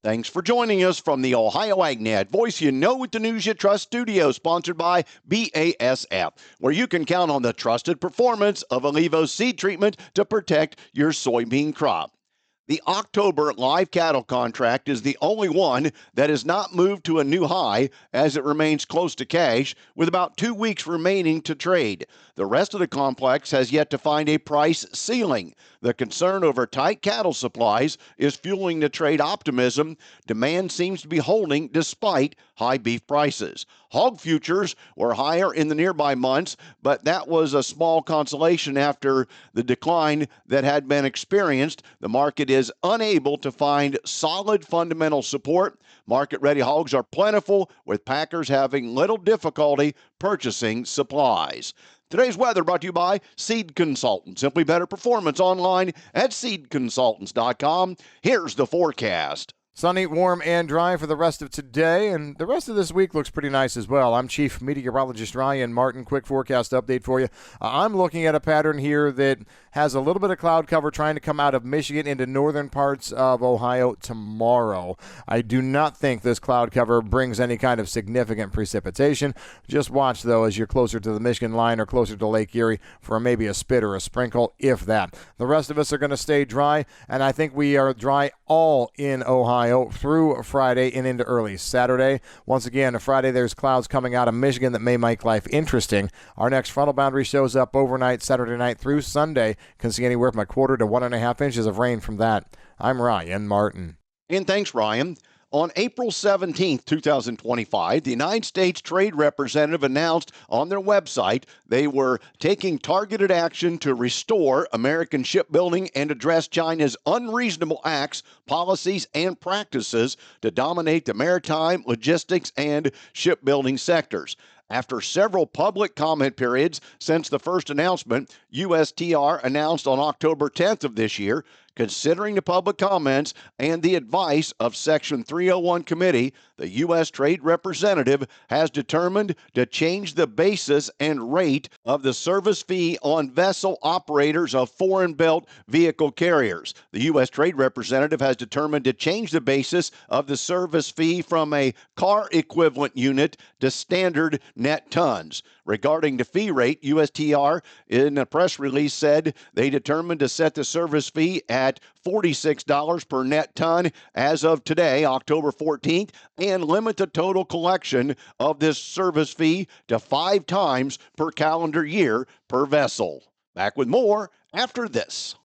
Thanks for joining us from the Ohio AgNet Voice You Know with the News You Trust studio, sponsored by BASF, where you can count on the trusted performance of Allevo seed treatment to protect your soybean crop. The October live cattle contract is the only one that has not moved to a new high, as it remains close to cash, with about 2 weeks remaining to trade. The rest of the complex has yet to find a price ceiling. The concern over tight cattle supplies is fueling the trade optimism. Demand seems to be holding despite high beef prices. Hog futures were higher in the nearby months, but that was a small consolation after the decline that had been experienced. The market is unable to find solid fundamental support. Market-ready hogs are plentiful, with packers having little difficulty purchasing supplies. Today's weather brought to you by Seed Consultants. Simply better performance online at seedconsultants.com. Here's the forecast. Sunny, warm, and dry for the rest of today, and the rest of this week looks pretty nice as well. I'm Chief Meteorologist Ryan Martin. Quick forecast update for you. I'm looking at a pattern here that has a little bit of cloud cover trying to come out of Michigan into northern parts of Ohio tomorrow. I do not think this cloud cover brings any kind of significant precipitation. Just watch, though, as you're closer to the Michigan line or closer to Lake Erie for maybe a spit or a sprinkle, if that. The rest of us are going to stay dry, and I think we are dry all in Ohio through Friday and into early Saturday. Once again, Friday there's clouds coming out of Michigan that may make life interesting. Our next frontal boundary shows up overnight Saturday night through Sunday. Can see anywhere from 1/4 to 1.5 inches of rain from that. I'm Ryan Martin. And thanks, Ryan. On April 17, 2025, the United States Trade Representative announced on their website they were taking targeted action to restore American shipbuilding and address China's unreasonable acts, policies, and practices to dominate the maritime, logistics, and shipbuilding sectors. After several public comment periods since the first announcement, USTR announced on October 10th of this year, considering the public comments and the advice of Section 301 Committee, the U.S. Trade Representative has determined to change the basis and rate of the service fee on vessel operators of foreign-built vehicle carriers. The U.S. Trade Representative has determined to change the basis of the service fee from a car equivalent unit to standard net tons. Regarding the fee rate, USTR in a press release said they determined to set the service fee at $46 per net ton as of today, October 14th, and limit the total collection of this service fee to 5 times per calendar year per vessel. Back with more after this.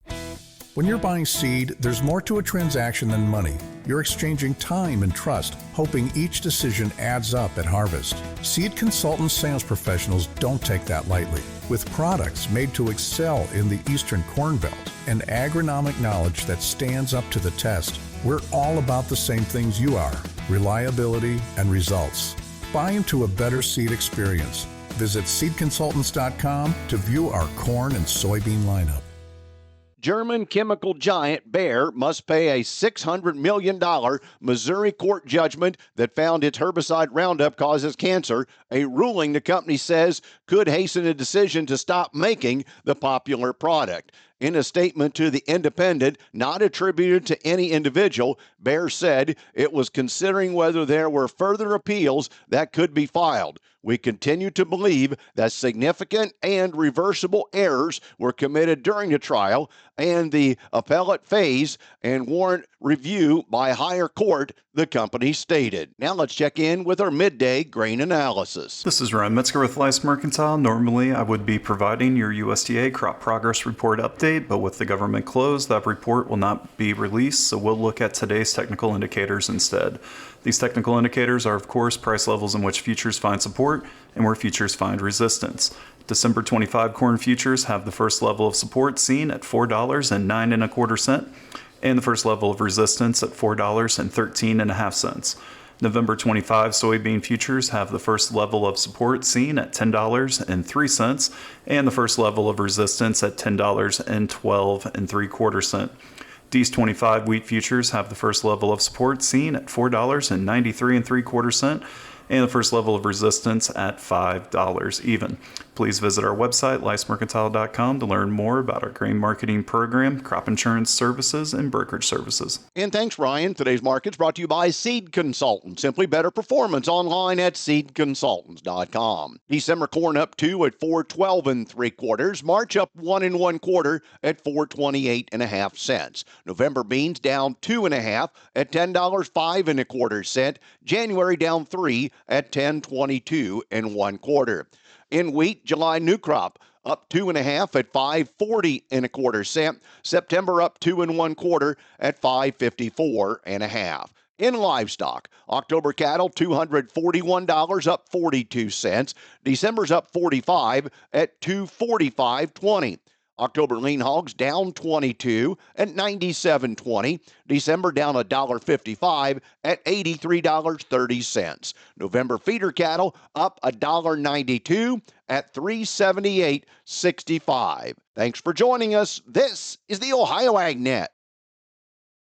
When you're buying seed, there's more to a transaction than money. You're exchanging time and trust, hoping each decision adds up at harvest. Seed consultant sales professionals don't take that lightly. With products made to excel in the Eastern Corn Belt and agronomic knowledge that stands up to the test, we're all about the same things you are: reliability and results. Buy into a better seed experience. Visit seedconsultants.com to view our corn and soybean lineup. German chemical giant Bayer must pay a $600 million Missouri court judgment that found its herbicide Roundup causes cancer, a ruling the company says could hasten a decision to stop making the popular product. In a statement to The Independent, not attributed to any individual, Bayer said it was considering whether there were further appeals that could be filed. We continue to believe that significant and reversible errors were committed during the trial and the appellate phase and warrant review by a higher court, the company stated. Now let's check in with our midday grain analysis. This is Ryan Metzger with Lice Mercantile. Normally, I would be providing your USDA crop progress report update, but with the government closed, that report will not be released, so we'll look at today's technical indicators instead. These technical indicators are, of course, price levels in which futures find support and where futures find resistance. December 25 corn futures have the first level of support seen at $4.0925 and the first level of resistance at $4.1350. November 25 soybean futures have the first level of support seen at $10.03 and the first level of resistance at $10.1275. These 25 wheat futures have the first level of support seen at $4.9375 and the first level of resistance at $5 even. Please visit our website, licemercantile.com, to learn more about our grain marketing program, crop insurance services, and brokerage services. And thanks, Ryan. Today's market's brought to you by Seed Consultants. Simply better performance online at seedconsultants.com. December corn up 2 at 4.12 3/4. March up 1 1/4 at 4.28 1/2 November beans down 2 1/2 at $10.05 1/4. January down 3 at 10.22 1/4. In wheat, July new crop up 2 1/2 at 5.40 1/4. September up 2 1/4 at 5.54 1/2. In livestock, October cattle $241 up 42 cents. December's up 45 at 245.20. October lean hogs down 22 at 97.20. December down $1.55 at $83.30. November feeder cattle up $1.92 at $378.65. Thanks for joining us. This is the Ohio AgNet.